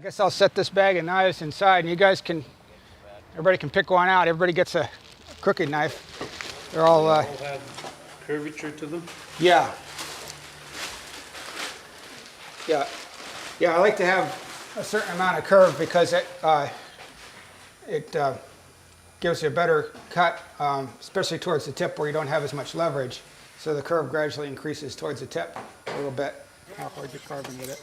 I guess I'll set this bag of knives inside, and you guys can, everybody can pick one out. Everybody gets a crooked knife. They're all have curvature to them? yeah. Yeah. Yeah, I like to have a certain amount of curve because it gives you a better cut, especially towards the tip where you don't have as much leverage. So the curve gradually increases towards the tip a little bit. How hard you're carving with it.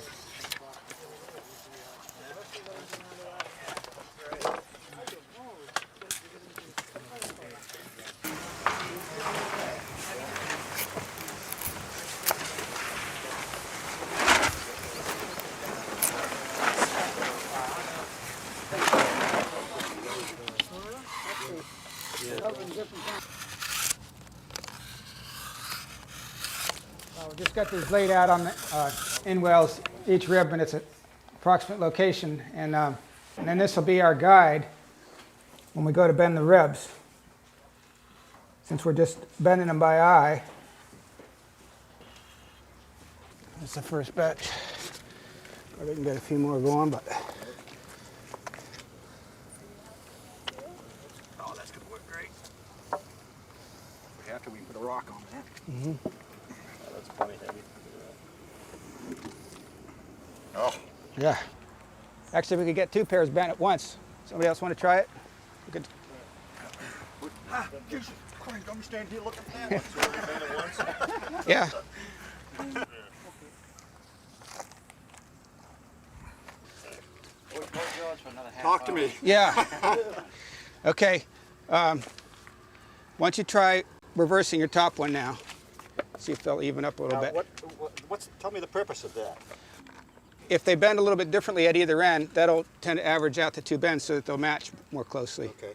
We just got these laid out on the end wells, each rib and its approximate location, and then this will be our guide when we go to bend the ribs. Since we're just bending them by eye, that's the first batch. Probably can get a few more going, but oh, that's gonna work great. After we put a rock on that. Mm-hmm. That's plenty heavy. Oh. Yeah. Actually, we could get 2 pairs bent at once. Somebody else want to try it? We could. Ah, Jesus Christ, I'm standing here looking at that. So we're bend it once? Yeah. Talk to me. Yeah. Okay. Why don't you try reversing your top one now? See if they'll even up a little Now, bit. tell me the purpose of that. If they bend a little bit differently at either end, that'll tend to average out the 2 bends so that they'll match more closely. Okay.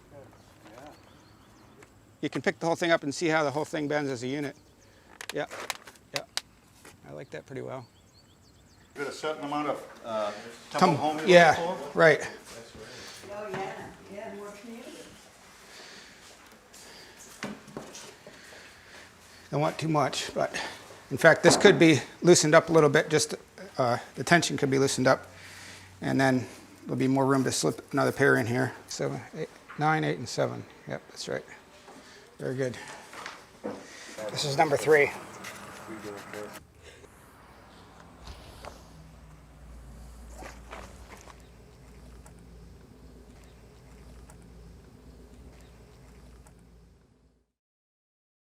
You can pick the whole thing up and see how the whole thing bends as a unit. Yeah. Yeah. I like that pretty well. You got a certain amount of temple home you're Yeah, looking for? right. Oh, yeah, yeah, more community. Don't want too much, but in fact, this could be loosened up a little bit. Just the tension could be loosened up, and then there'll be more room to slip another pair in here. 7, 8, 9, 8, and 7. Yep, that's right. Very good. This is number 3.